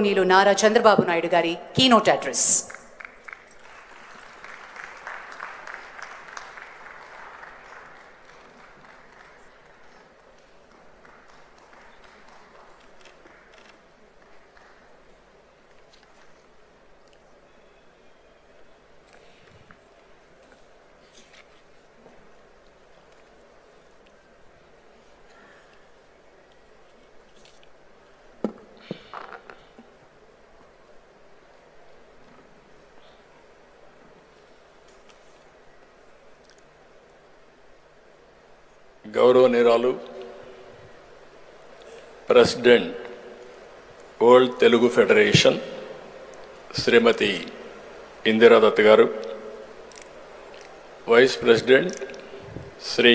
నీలు నారా చంద్రబాబు నాయుడు గారి keynote address. గౌరవనీయురాలు president world Telugu federation Shrimati Indira Dutt గారు, వైస్ ప్రెసిడెంట్ శ్రీ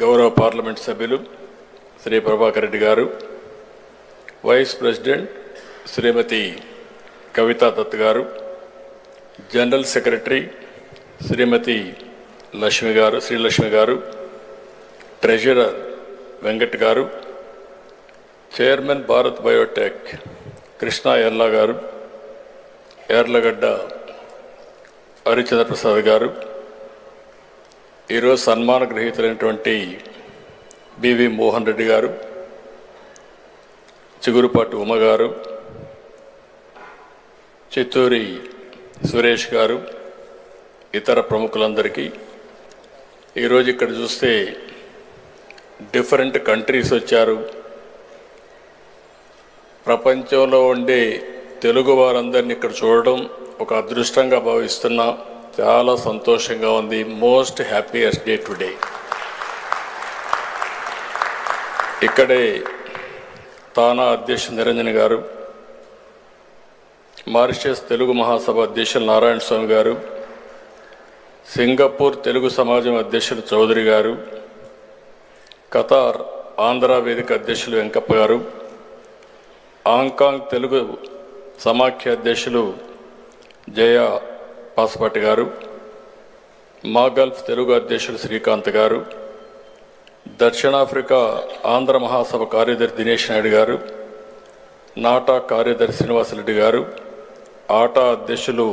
గౌరవ పార్లమెంట్ సభ్యులు శ్రీ ప్రభాకర్ రెడ్డి గారు, వైస్ ప్రెసిడెంట్ శ్రీమతి కవితా దత్ గారు, జనరల్ సెక్రటరీ శ్రీమతి శ్రీలక్ష్మి గారు, ట్రెజరర్ వెంకట్ గారు, చైర్మన్ భారత్ బయోటెక్ కృష్ణా ఎల్లా గారు, ఎర్లగడ్డ హరిచంద్ర ప్రసాద్ గారు, ఈరోజు సన్మాన గ్రహీతులైనటువంటి బివి మోహన్ రెడ్డి గారు, చిగురుపాటి ఉమ గారు, చిత్తూరి సురేష్ గారు, ఇతర ప్రముఖులందరికీ ఈరోజు ఇక్కడ చూస్తే డిఫరెంట్ కంట్రీస్ వచ్చారు. ప్రపంచంలో ఉండే తెలుగు వారందరినీ ఇక్కడ చూడడం ఒక అదృష్టంగా భావిస్తున్నా. చాలా సంతోషంగా ఉంది. Most happiest day today. ఇక్కడే తానా అధ్యక్షులు నిరంజన్ గారు, మారిషస్ తెలుగు మహాసభ అధ్యక్షులు నారాయణ స్వామి గారు, సింగపూర్ తెలుగు సమాజం అధ్యక్షులు చౌదరి గారు, ఖతార్ ఆంధ్ర వేదిక అధ్యక్షులు వెంకప్ప గారు, హాంకాంగ్ తెలుగు సమాఖ్య అధ్యక్షులు జయ పాస్పాటి గారు, మాగల్ఫ్ తెలుగు అధ్యక్షులు శ్రీకాంత్ గారు, దక్షిణాఫ్రికా ఆంధ్ర మహాసభ కార్యదర్శి దినేష్ నాయుడు గారు, నాటా కార్యదర్శి శ్రీనివాసరెడ్డి గారు, ఆటా అధ్యక్షులు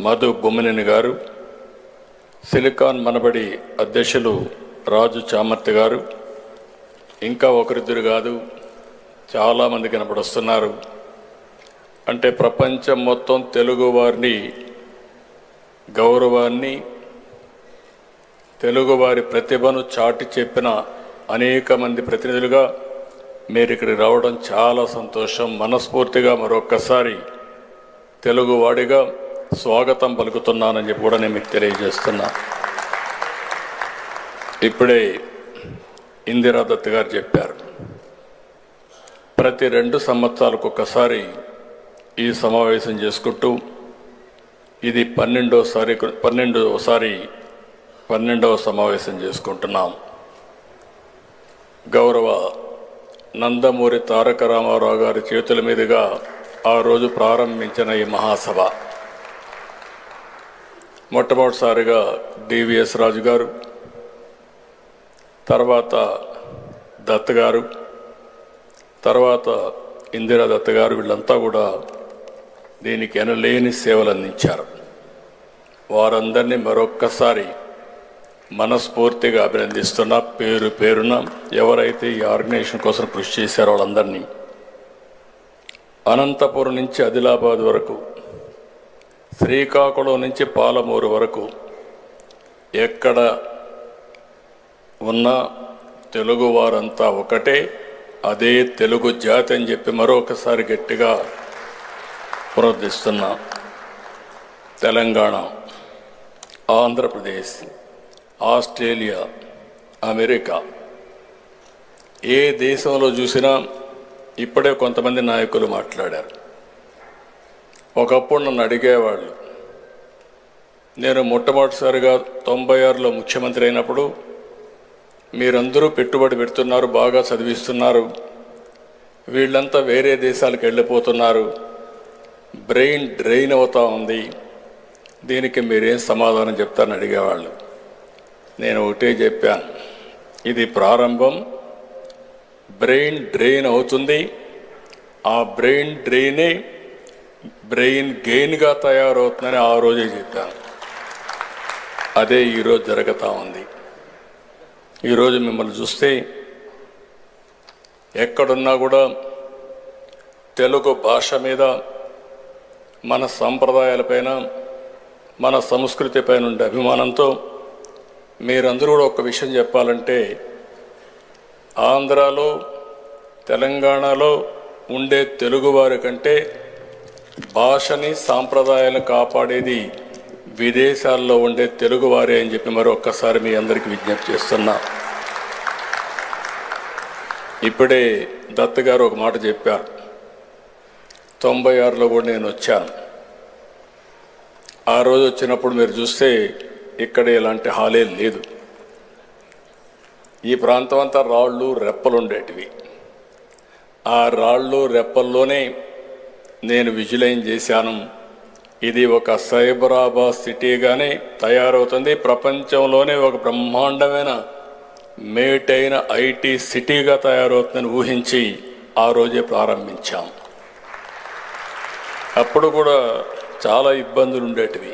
మధు బొమ్మినేని గారు, సిలికాన్ మనబడి అధ్యక్షులు రాజు చామర్తి గారు, ఇంకా ఒకరిద్దరు కాదు చాలామంది కనపడొస్తున్నారు. అంటే ప్రపంచం మొత్తం తెలుగు వారిని గౌరవాన్ని, తెలుగువారి ప్రతిభను చాటి చెప్పిన అనేక మంది ప్రతినిధులుగా మీరు ఇక్కడికి రావడం చాలా సంతోషం. మనస్ఫూర్తిగా మరొక్కసారి తెలుగువాడిగా స్వాగతం పలుకుతున్నానని చెప్పి కూడా నేను మీకు తెలియజేస్తున్నా. ఇప్పుడే ఇందిరా దత్ గారు చెప్పారు, ప్రతి 2 సంవత్సరాలకు ఒక్కసారి ఈ సమావేశం చేసుకుంటూ ఇది 12వ సమావేశం చేసుకుంటున్నాం. గౌరవ నందమూరి తారక రామారావు గారి చేతుల మీదుగా ఆ రోజు ప్రారంభించిన ఈ మహాసభ మొట్టమొదటిసారిగా డివిఎస్ రాజు గారు, తర్వాత దత్ గారు, తర్వాత ఇందిరా దత్ గారు, వీళ్ళంతా కూడా దీనికి ఎనలేని సేవలు అందించారు. వారందరినీ మరొక్కసారి మనస్ఫూర్తిగా అభినందిస్తున్నా. పేరు పేరున ఎవరైతే ఈ ఆర్గనైజేషన్ కోసం కృషి చేశారో వాళ్ళందరినీ, అనంతపురం నుంచి ఆదిలాబాద్ వరకు, శ్రీకాకుళం నుంచి పాలమూరు వరకు ఎక్కడ ఉన్న తెలుగు వారంతా ఒకటే, అదే తెలుగు జాతి అని చెప్పి మరొకసారి గట్టిగా పునరుద్ధరిస్తున్నా. తెలంగాణ, ఆంధ్రప్రదేశ్, ఆస్ట్రేలియా, అమెరికా, ఏ దేశంలో చూసినా ఇప్పుడే కొంతమంది నాయకులు మాట్లాడారు. ఒకప్పుడు నన్ను అడిగేవాళ్ళు, నేను మొట్టమొదటిసారిగా 96లో ముఖ్యమంత్రి అయినప్పుడు మీరందరూ పెట్టుబడి పెడుతున్నారు, బాగా చదివిస్తున్నారు, వీళ్ళంతా వేరే దేశాలకు వెళ్ళిపోతున్నారు, బ్రెయిన్ డ్రైన్ అవుతూ ఉంది, దీనికి మీరేం సమాధానం చెప్తారని అడిగేవాళ్ళు. నేను ఒకటే చెప్పాను, ఇది ప్రారంభం, బ్రెయిన్ డ్రైన్ అవుతుంది. ఆ బ్రెయిన్ డ్రైనే బ్రెయిన్ గెయిన్గా తయారవుతుందని ఆ రోజే చెప్పాను. అదే ఈరోజు జరుగుతూ ఉంది. ఈరోజు మిమ్మల్ని చూస్తే ఎక్కడున్నా కూడా తెలుగు భాష మీద, మన సంప్రదాయాలపైన, మన సంస్కృతి పైన ఉండే అభిమానంతో మీరందరూ కూడా ఒక విషయం చెప్పాలంటే, ఆంధ్రాలో తెలంగాణలో ఉండే తెలుగువారి కంటే భాషని సాంప్రదాయాలను కాపాడేది విదేశాల్లో ఉండే తెలుగువారే అని చెప్పి మరొక్కసారి మీ అందరికీ విజ్ఞప్తి చేస్తున్నా. ఇప్పుడే దత్ గారు ఒక మాట చెప్పారు. 96లో కూడా నేను వచ్చాను. ఆ రోజు వచ్చినప్పుడు మీరు చూస్తే ఇక్కడ ఇలాంటి హాలే లేదు. ఈ ప్రాంతం అంతా రాళ్ళు రెప్పలు ఉండేటివి. ఆ రాళ్ళు రెప్పల్లోనే నేను విజులైన్ చేశాను. ఇది ఒక సైబరాబాద్ సిటీగానే తయారవుతుంది, ప్రపంచంలోనే ఒక బ్రహ్మాండమైన మేటైన ఐటీ సిటీగా తయారవుతుందని ఊహించి ఆ రోజే ప్రారంభించాం. అప్పుడు కూడా చాలా ఇబ్బందులు ఉండేటివి,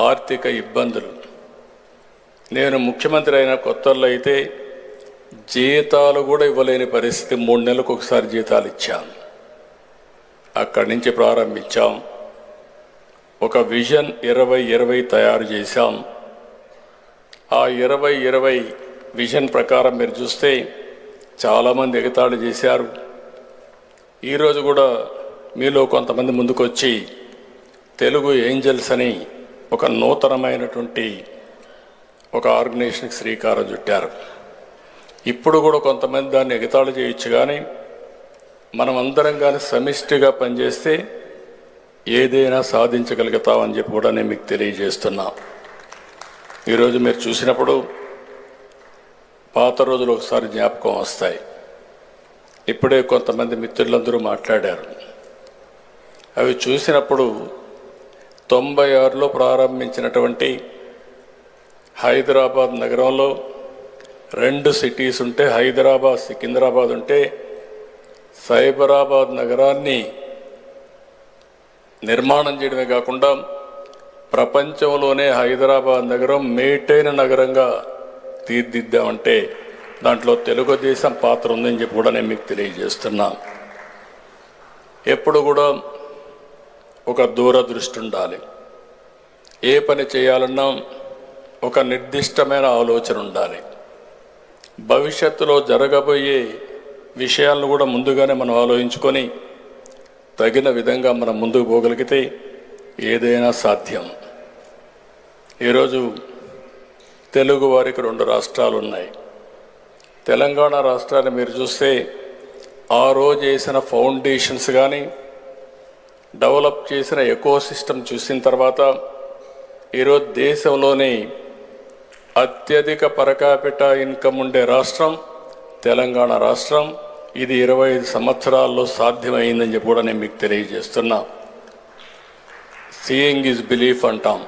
ఆర్థిక ఇబ్బందులు. నేను ముఖ్యమంత్రి అయిన కొత్తల్లో అయితే జీతాలు కూడా ఇవ్వలేని పరిస్థితి. 3 నెలలకు ఒకసారి జీతాలు ఇచ్చాం. అక్కడి నుంచి ప్రారంభించాం. ఒక విజన్ 2020 తయారు చేశాం. ఆ 2020 విజన్ ప్రకారం మీరు చూస్తే చాలామంది ఎగతాళి చేశారు. ఈరోజు కూడా మీలో కొంతమంది ముందుకొచ్చి తెలుగు ఏంజల్స్ అని ఒక నూతనమైనటువంటి ఒక ఆర్గనైజేషన్కి శ్రీకారం చుట్టారు. ఇప్పుడు కూడా కొంతమంది దాన్ని ఎగతాళి చేయొచ్చు, కానీ మనం అందరం కానీ సమిష్టిగా పనిచేస్తే ఏదైనా సాధించగలుగుతామని చెప్పి కూడా నేను మీకు తెలియజేస్తున్నా. ఈరోజు మీరు చూసినప్పుడు పాత రోజులు ఒకసారి జ్ఞాపకం వస్తాయి. ఇప్పుడే కొంతమంది మిత్రులందరూ మాట్లాడారు. అవి చూసినప్పుడు 96లో ప్రారంభించినటువంటి హైదరాబాద్ నగరంలో 2 సిటీస్ ఉంటే, హైదరాబాద్ సికింద్రాబాద్ ఉంటే, సైబరాబాద్ నగరాన్ని నిర్మాణం చేయడమే కాకుండా ప్రపంచంలోనే హైదరాబాద్ నగరం మేటైన నగరంగా తీర్దిద్దామంటే దాంట్లో తెలుగుదేశం పాత్ర ఉందని చెప్పి కూడా నేను మీకు తెలియజేస్తున్నా. ఎప్పుడు కూడా ఒక దూరదృష్టి ఉండాలి. ఏ పని చేయాలన్నా ఒక నిర్దిష్టమైన ఆలోచన ఉండాలి. భవిష్యత్తులో జరగబోయే విషయాలను కూడా ముందుగానే మనం ఆలోచించుకొని తగిన విధంగా మనం ముందుకు పోగలిగితే ఏదైనా సాధ్యం. ఈరోజు తెలుగు వారికి 2 రాష్ట్రాలు ఉన్నాయి. తెలంగాణ రాష్ట్రాన్ని మీరు చూస్తే ఆ రోజు వేసిన ఫౌండేషన్స్ కానీ, డెవలప్ చేసిన ఎకోసిస్టమ్ చూసిన తర్వాత ఈరోజు దేశంలోనే అత్యధిక పర్ క్యాపిటా ఇన్కమ్ ఉండే రాష్ట్రం తెలంగాణ రాష్ట్రం. ఇది 25 సంవత్సరాల్లో సాధ్యమైందని చెప్పి కూడా నేను మీకు తెలియజేస్తున్నా. సీయింగ్ ఈజ్ బిలీఫ్ అంటాం.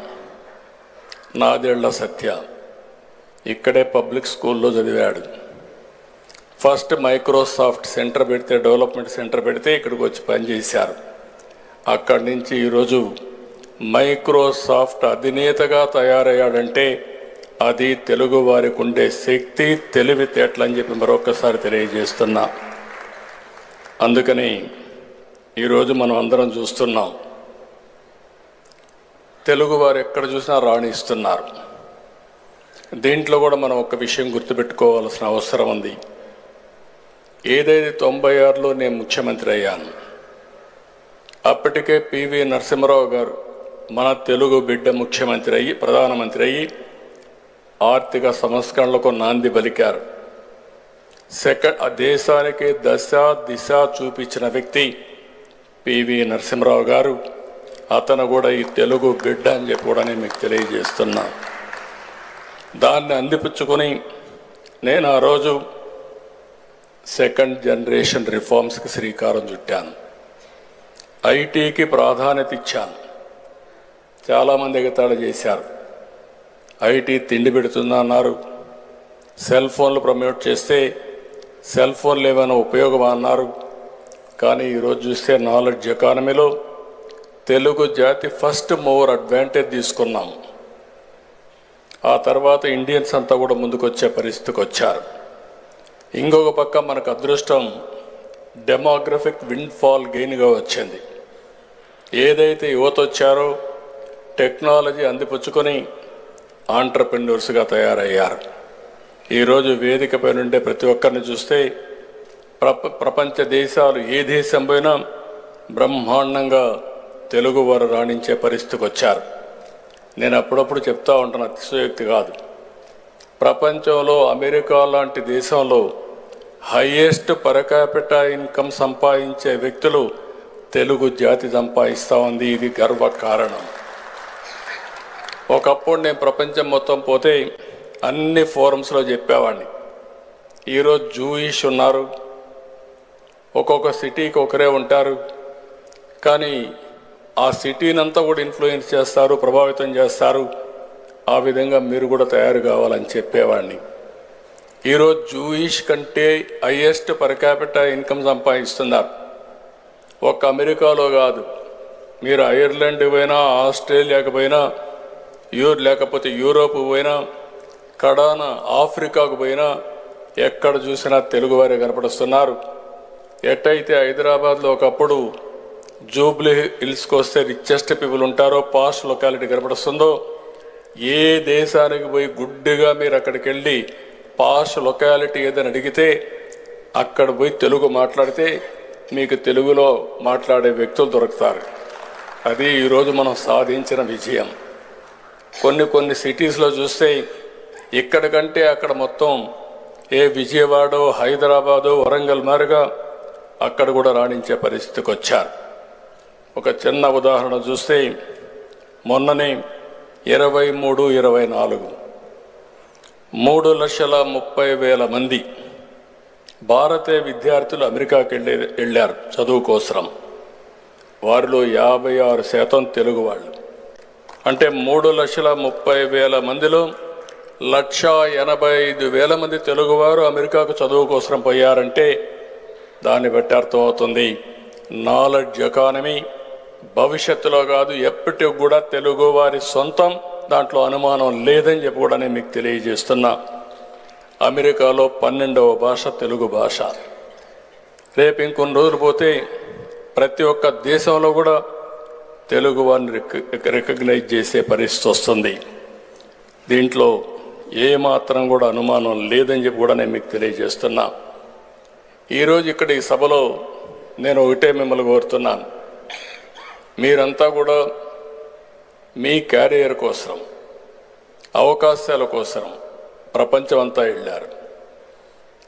నాదేళ్ల సత్య ఇక్కడే పబ్లిక్ స్కూల్లో చదివాడు. ఫస్ట్ మైక్రోసాఫ్ట్ సెంటర్ పెడితే, డెవలప్మెంట్ సెంటర్ పెడితే ఇక్కడికి వచ్చి పనిచేశారు. అక్కడి నుంచి ఈరోజు మైక్రోసాఫ్ట్ అధినేతగా తయారయ్యాడంటే అది తెలుగు వారికి ఉండే శక్తి, తెలివితేటలు అని చెప్పి మరొకసారి తెలియజేస్తున్నా. అందుకని ఈరోజు మనం అందరం చూస్తున్నాం, తెలుగు వారు ఎక్కడ చూసినా రాణిస్తున్నారు. దీంట్లో కూడా మనం ఒక విషయం గుర్తుపెట్టుకోవాల్సిన అవసరం ఉంది. ఏదైతే 96లో నేను ముఖ్యమంత్రి అయ్యాను, అప్పటికే పివి నరసింహారావు గారు మన తెలుగు బిడ్డ ముఖ్యమంత్రి అయ్యి, ప్రధానమంత్రి అయ్యి ఆర్థిక సంస్కరణలకు నాంది పలికారు. దేశానికి దశ దిశ చూపించిన వ్యక్తి పివి నరసింహారావు గారు. అతను కూడా ఈ తెలుగు బిడ్డ అని చెప్పి కూడా నేను మీకు తెలియజేస్తున్నా. దాన్ని అందిపుచ్చుకొని నేను ఆ రోజు 2nd జనరేషన్ రిఫార్మ్స్కి శ్రీకారం చుట్టాను. ఐటీకి ప్రాధాన్యత ఇచ్చాను. చాలామంది ఎగతాళి చేశారు. ఐటీ తిండి పెడుతుందా అన్నారు. సెల్ ఫోన్లు ప్రమోట్ చేస్తే సెల్ ఫోన్లు ఏమైనా ఉపయోగమా అన్నారు. కానీ ఈరోజు చూస్తే నాలెడ్జ్ ఎకానమీలో తెలుగు జాతి ఫస్ట్ మూవర్ అడ్వాంటేజ్ తీసుకున్నాం. ఆ తర్వాత ఇండియన్స్ అంతా కూడా ముందుకొచ్చే పరిస్థితికి వచ్చారు. ఇంకొక పక్క మనకు అదృష్టం డెమోగ్రఫిక్ విండ్ ఫాల్ గెయిన్గా వచ్చింది. ఏదైతే యువత వచ్చారో టెక్నాలజీ అందిపుచ్చుకొని ఆంటర్ప్రెన్యూర్స్గా తయారయ్యారు. ఈరోజు వేదికపై నుండే ప్రతి ఒక్కరిని చూస్తే ప్రపంచ దేశాలు ఏ దేశం పోయినా బ్రహ్మాండంగా తెలుగు వారు రాణించే పరిస్థితికి వచ్చారు. నేను అప్పుడప్పుడు చెప్తా ఉంటాను, అతిశయోక్తి కాదు. ప్రపంచంలో అమెరికా లాంటి దేశంలో హైయెస్ట్ పర్ క్యాపిటా ఇన్కమ్ సంపాదించే వ్యక్తులు తెలుగు జాతి సంపాదిస్తూ ఉంది. ఇది గర్వకారణం. ఒకప్పుడు నేను ప్రపంచం మొత్తం పోతే అన్ని ఫోరమ్స్లో చెప్పేవాడిని. ఈరోజు జూయిష్ ఉన్నారు, ఒక్కొక్క సిటీకి ఒకరే ఉంటారు, కానీ ఆ సిటీని అంతా కూడా ఇన్ఫ్లుయెన్స్ చేస్తారు, ప్రభావితం చేస్తారు. ఆ విధంగా మీరు కూడా తయారు కావాలని చెప్పేవాడిని. ఈరోజు జూయిష్ కంటే హైయెస్ట్ పర్ క్యాపిటా ఇన్కమ్ సంపాదిస్తున్నారు. ఒక్క అమెరికాలో కాదు, మీరు ఐర్లాండ్ పోయినా, ఆస్ట్రేలియాకి పోయినా, లేకపోతే యూరోప్ పోయినా, కడాన ఆఫ్రికాకు పోయినా ఎక్కడ చూసినా తెలుగువారే కనపడుస్తున్నారు. ఎట్టయితే హైదరాబాద్లో ఒకప్పుడు జూబ్లీ హిల్స్కి వస్తే రిచెస్ట్ పీపుల్ ఉంటారో, పాష్ లొకాలిటీ కనపడుస్తుందో, ఏ దేశానికి పోయి గుడ్డిగా మీరు అక్కడికి వెళ్ళి పాష్ లొకాలిటీ ఏదని అడిగితే అక్కడ పోయి తెలుగు మాట్లాడితే మీకు తెలుగులో మాట్లాడే వ్యక్తులు దొరుకుతారు. అది ఈరోజు మనం సాధించిన విజయం. కొన్ని సిటీస్లో చూస్తే ఇక్కడికంటే అక్కడ మొత్తం ఏ విజయవాడో, హైదరాబాదో, వరంగల్ మారుగా అక్కడ కూడా రాణించే పరిస్థితికి వచ్చారు. ఒక చిన్న ఉదాహరణ చూస్తే మొన్ననే 23-24 3,30,000 మంది భారతీయ విద్యార్థులు అమెరికాకి వెళ్ళారు చదువు కోసం. వారిలో 56% తెలుగు వాళ్ళు. అంటే 3,30,000 మందిలో 1,85,000 మంది తెలుగువారు అమెరికాకు చదువు కోసం పోయారంటే దాన్ని బట్టి అర్థమవుతుంది నాలెడ్జ్ ఎకానమీ భవిష్యత్తులో కాదు ఎప్పటికి కూడా తెలుగు వారి సొంతం, దాంట్లో అనుమానం లేదని చెప్పి కూడా నేను మీకు తెలియజేస్తున్నా. అమెరికాలో 12వ భాష తెలుగు భాష. రేపు ఇంకొన్ని రోజులు పోతే ప్రతి ఒక్క దేశంలో కూడా తెలుగు వారిని రికగ్నైజ్ చేసే పరిస్థితి వస్తుంది. దీంట్లో ఏమాత్రం కూడా అనుమానం లేదని చెప్పి కూడా నేను మీకు తెలియజేస్తున్నా. ఈరోజు ఇక్కడ ఈ సభలో నేను ఒకటే మిమ్మల్ని కోరుతున్నాను, మీరంతా కూడా మీ క్యారియర్ కోసం, అవకాశాల కోసం ప్రపంచం అంతా వెళ్ళారు.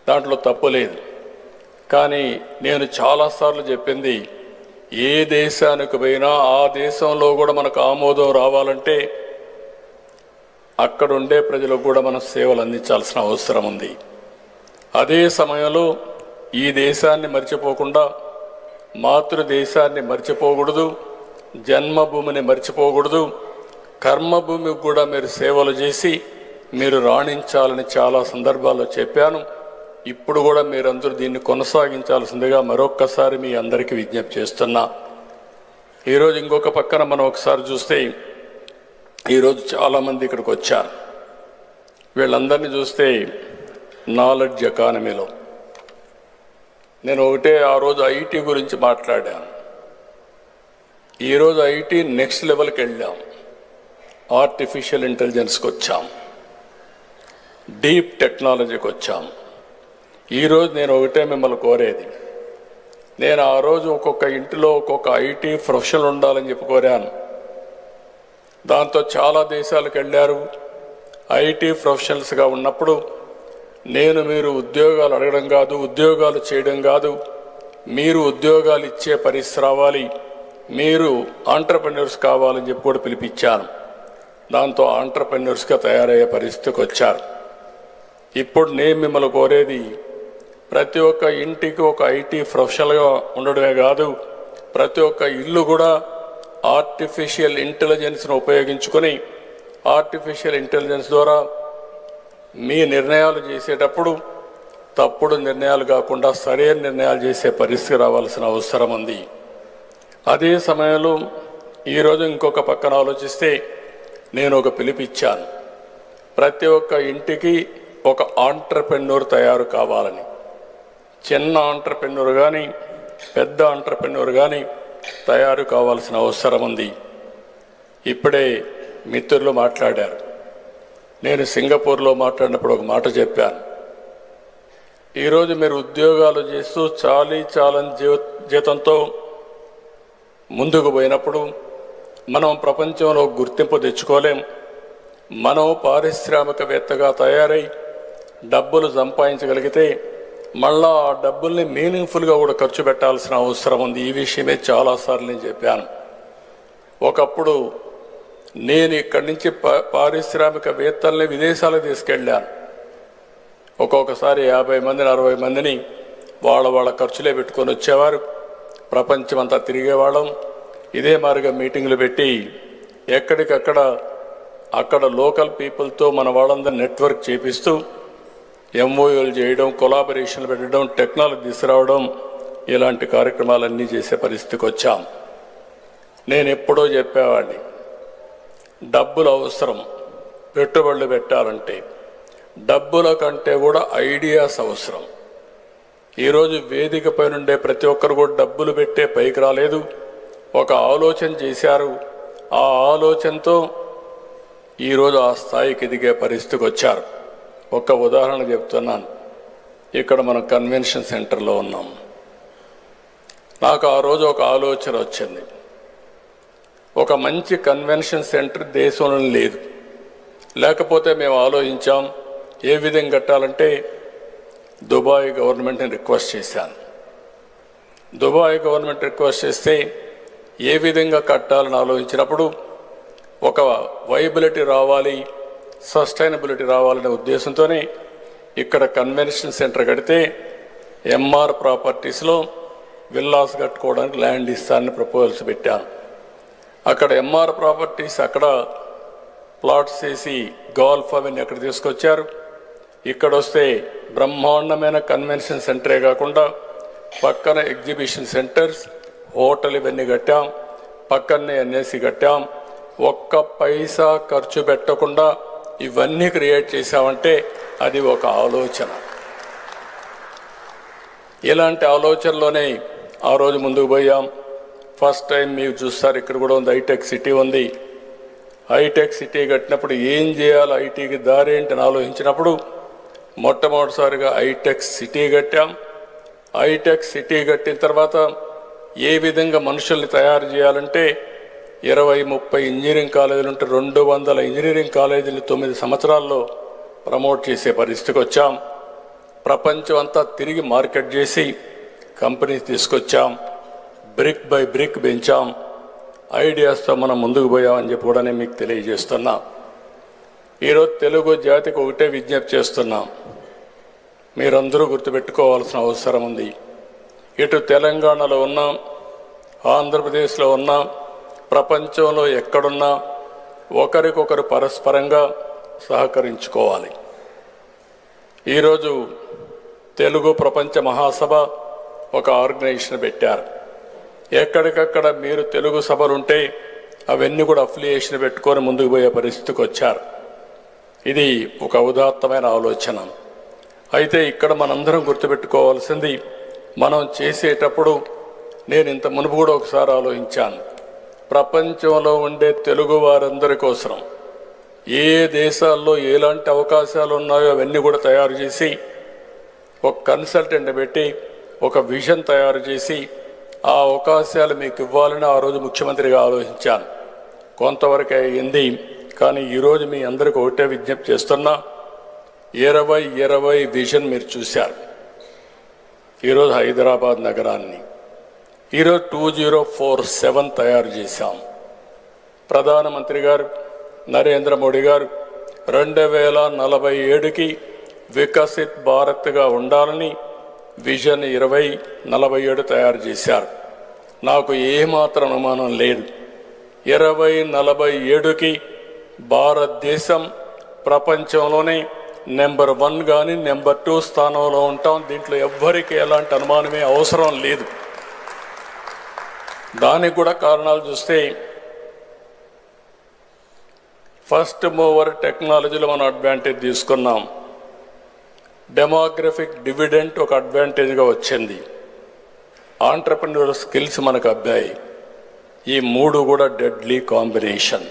దాంట్లో తప్పు లేదు. కానీ నేను చాలాసార్లు చెప్పింది, ఏ దేశానికి పోయినా ఆ దేశంలో కూడా మనకు ఆమోదం రావాలంటే అక్కడ ఉండే ప్రజలకు కూడా మనం సేవలు అందించాల్సిన అవసరం ఉంది. అదే సమయంలో ఈ దేశాన్ని మర్చిపోకుండా, మాతృదేశాన్ని మర్చిపోకూడదు, జన్మభూమిని మర్చిపోకూడదు, కర్మభూమికి కూడా మీరు సేవలు చేసి మీరు రాణించాలని చాలా సందర్భాల్లో చెప్పాను. ఇప్పుడు కూడా మీరందరూ దీన్ని కొనసాగించాల్సిందిగా మరొక్కసారి మీ అందరికీ విజ్ఞప్తి చేస్తున్నా. ఈరోజు ఇంకొక పక్కన మనం ఒకసారి చూస్తే ఈరోజు చాలామంది ఇక్కడికి వచ్చారు. వీళ్ళందరినీ చూస్తే నాలెడ్జ్ ఎకానమీలో నేను ఒకటే ఆ రోజు ఐటీ గురించి మాట్లాడాను. ఈరోజు ఐటీ నెక్స్ట్ లెవెల్కి వెళ్ళాం. ఆర్టిఫిషియల్ ఇంటెలిజెన్స్కి వచ్చాం, డీప్ టెక్నాలజీకి వచ్చాం. ఈరోజు నేను ఒకటే మిమ్మల్ని కోరేది, నేను ఆ రోజు ఒక్కొక్క ఇంటిలో ఒక్కొక్క ఐటీ ప్రొఫెషనల్ ఉండాలని చెప్పి కోరాను. దాంతో చాలా దేశాలకు వెళ్ళారు. ఐటీ ప్రొఫెషనల్స్గా ఉన్నప్పుడు నేను మీరు ఉద్యోగాలు అడగడం కాదు, ఉద్యోగాలు చేయడం కాదు, మీరు ఉద్యోగాలు ఇచ్చే పరిస్థితి రావాలి, మీరు ఆంటర్ప్రెన్యూర్స్ కావాలని చెప్పి కూడా పిలిపించాను. దాంతో ఆంటర్ప్రెన్యూర్స్గా తయారయ్యే పరిస్థితికి వచ్చారు. ఇప్పుడు నేను మిమ్మల్ని కోరేది, ప్రతి ఒక్క ఇంటికి ఒక ఐటీ ప్రొఫెషనల్గా ఉండడమే కాదు, ప్రతి ఒక్క ఇల్లు కూడా ఆర్టిఫిషియల్ ఇంటెలిజెన్స్ను ఉపయోగించుకొని ఆర్టిఫిషియల్ ఇంటెలిజెన్స్ ద్వారా మీ నిర్ణయాలు చేసేటప్పుడు తప్పుడు నిర్ణయాలు కాకుండా సరైన నిర్ణయాలు చేసే పరిస్థితి రావాల్సిన అవసరం ఉంది. అదే సమయంలో ఈరోజు ఇంకొక పక్కన ఆలోచిస్తే నేను ఒక పిలిపిచ్చాను, ప్రతి ఒక్క ఇంటికి ఒక ఆంట్రప్రెన్యూర్ తయారు కావాలని. చిన్న ఆంట్రప్రెన్యూర్ కానీ పెద్ద ఆంట్రప్రెన్యూర్ కానీ తయారు కావాల్సిన అవసరం ఉంది. ఇప్పుడే మిత్రులు మాట్లాడారు. నేను సింగపూర్లో మాట్లాడినప్పుడు ఒక మాట చెప్పాను. ఈరోజు మీరు ఉద్యోగాలు చేస్తూ చాలని జీతంతో ముందుకు పోయినప్పుడు మనం ప్రపంచంలో గుర్తింపు తెచ్చుకోలేం. మనం పారిశ్రామికవేత్తగా తయారై డబ్బులు సంపాదించగలిగితే మళ్ళా ఆ డబ్బుల్ని మీనింగ్ఫుల్గా కూడా ఖర్చు పెట్టాల్సిన అవసరం ఉంది. ఈ విషయమే చాలాసార్లు నేను చెప్పాను. ఒకప్పుడు నేను ఇక్కడి నుంచి పారిశ్రామికవేత్తల్ని విదేశాలకు తీసుకెళ్ళాను. ఒక్కొక్కసారి 50 మందిని 60 మందిని వాళ్ళ ఖర్చులే పెట్టుకొని వచ్చేవారు. ప్రపంచమంతా తిరిగేవాళ్ళం. ఇదే మాదిరిగా మీటింగులు పెట్టి అక్కడ లోకల్ పీపుల్తో మన వాళ్ళందరినీ నెట్వర్క్ చేపిస్తూ ఎంఓయూలు చేయడం, కొలాబరేషన్లు పెట్టడం, టెక్నాలజీ తీసుకురావడం, ఇలాంటి కార్యక్రమాలన్నీ చేసే పరిస్థితికి వచ్చాం. నేను ఎప్పుడో చెప్పేవాడిని, డబ్బులు అవసరం. పెట్టుబడులు పెట్టాలంటే డబ్బుల కంటే కూడా ఐడియాస్ అవసరం. ఈరోజు వేదిక పైన ఉండే ప్రతి ఒక్కరు కూడా డబ్బులు పెట్టే పైకి రాలేదు. ఒక ఆలోచన చేశారు. ఆ ఆలోచనతో ఈరోజు ఆ స్థాయికి ఎదిగే పరిస్థితికి వచ్చారు. ఒక ఉదాహరణ చెప్తున్నాను. ఇక్కడ మనం కన్వెన్షన్ సెంటర్లో ఉన్నాం. నాకు ఆ రోజు ఒక ఆలోచన వచ్చింది. ఒక మంచి కన్వెన్షన్ సెంటర్ దేశంలో లేదు. లేకపోతే మేము ఆలోచించాం ఏ విధంగా కట్టాలంటే దుబాయ్ గవర్నమెంట్ని రిక్వెస్ట్ చేశాను. దుబాయ్ గవర్నమెంట్ రిక్వెస్ట్ చేస్తే ఏ విధంగా కట్టాలని ఆలోచించినప్పుడు ఒక వైబిలిటీ రావాలి, సస్టైనబిలిటీ రావాలనే ఉద్దేశంతోనే ఇక్కడ కన్వెన్షన్ సెంటర్ కడితే ఎంఆర్ ప్రాపర్టీస్లో విల్లాస్ కట్టుకోవడానికి ల్యాండ్ ఇస్తానని ప్రపోజల్స్ పెట్టాను. అక్కడ ఎంఆర్ ప్రాపర్టీస్ అక్కడ ప్లాట్స్ చేసి గోల్ఫ్ అవన్నీ అక్కడ తీసుకొచ్చారు. ఇక్కడ వస్తే బ్రహ్మాండమైన కన్వెన్షన్ సెంటరే కాకుండా పక్కన ఎగ్జిబిషన్ సెంటర్స్, హోటల్ ఇవన్నీ కట్టాం. పక్కనే ఎన్ఏసి కట్టాం. ఒక్క పైసా ఖర్చు పెట్టకుండా ఇవన్నీ క్రియేట్ చేశామంటే అది ఒక ఆలోచన. ఇలాంటి ఆలోచనలోనే ఆ రోజు ముందుకు పోయాం. ఫస్ట్ టైం మీరు చూస్తారు, ఇక్కడ కూడా ఉంది, హైటెక్ సిటీ ఉంది. హైటెక్ సిటీ కట్టినప్పుడు ఏం చేయాలి, ఐటీకి దారి ఏంటని ఆలోచించినప్పుడు మొట్టమొదటిసారిగా హైటెక్ సిటీ కట్టాం. హైటెక్ సిటీ కట్టిన తర్వాత ఏ విధంగా మనుషుల్ని తయారు చేయాలంటే 20-30 ఇంజనీరింగ్ కాలేజీలు ఉంటే 200 ఇంజనీరింగ్ కాలేజీలు 9 సంవత్సరాల్లో ప్రమోట్ చేసే పరిస్థితికి వచ్చాం. ప్రపంచం అంతా తిరిగి మార్కెట్ చేసి కంపెనీస్ తీసుకొచ్చాం. బ్రిక్ బై బ్రిక్ పెంచాం. ఐడియాస్తో మనం ముందుకు పోయామని చెప్పి కూడా నేను మీకు తెలియజేస్తున్నా. ఈరోజు తెలుగు జాతికి ఒకటే విజ్ఞప్తి చేస్తున్నాం. మీరందరూ గుర్తుపెట్టుకోవాల్సిన అవసరం ఉంది. ఇటు తెలంగాణలో ఉన్నాం, ఆంధ్రప్రదేశ్లో ఉన్నాం, ప్రపంచంలో ఎక్కడున్నా ఒకరికొకరు పరస్పరంగా సహకరించుకోవాలి. ఈరోజు తెలుగు ప్రపంచ మహాసభ ఒక ఆర్గనైజేషన్ పెట్టారు. ఎక్కడికక్కడ మీరు తెలుగు సభలుంటే అవన్నీ కూడా అఫిలియేషన్ పెట్టుకొని ముందుకు పోయే పరిస్థితికి వచ్చారు. ఇది ఒక ఉదాత్తమైన ఆలోచన. అయితే ఇక్కడ మనందరం గుర్తుపెట్టుకోవాల్సింది, మనం చేసేటప్పుడు నేను ఇంత మునుపు కూడా ఒకసారి ఆలోచించాను, ప్రపంచంలో ఉండే తెలుగు వారందరి కోసం ఏ దేశాల్లో ఎలాంటి అవకాశాలు ఉన్నాయో అవన్నీ కూడా తయారు చేసి ఒక కన్సల్టెంట్ పెట్టి ఒక విజన్ తయారు చేసి ఆ అవకాశాలు మీకు ఇవ్వాలని ఆ రోజు ముఖ్యమంత్రిగా ఆలోచించాను. కొంతవరకు అయింది. కానీ ఈరోజు మీ అందరికీ ఒకటే విజ్ఞప్తి చేస్తున్నా, 2020 విజన్ మీరు చూశారు. ఈరోజు హైదరాబాద్ నగరాన్ని ఈరోజు 2047 తయారు చేశాం. ప్రధానమంత్రి గారు నరేంద్ర మోడీ గారు 2047కి వికసిత్ భారత్గా ఉండాలని విజన్ 2047 తయారు చేశారు. నాకు ఏమాత్రం అనుమానం లేదు, 2047కి భారతదేశం ప్రపంచంలోనే నెంబర్ 1 కానీ నెంబర్ 2 స్థానంలో ఉంటాం. దీంట్లో ఎవ్వరికి ఎలాంటి అనుమానమే అవసరం లేదు. దానికి కూడా కారణాలు చూస్తే ఫస్ట్ మూవర్ టెక్నాలజీలో మనం అడ్వాంటేజ్ తీసుకున్నాం. డెమోగ్రఫిక్ డివిడెంట్ ఒక అడ్వాంటేజ్గా వచ్చింది. ఆంటర్‌ప్రెన్యూర్ స్కిల్స్ మనకు అబ్బాయి. ఈ 3 కూడా డెడ్లీ కాంబినేషన్.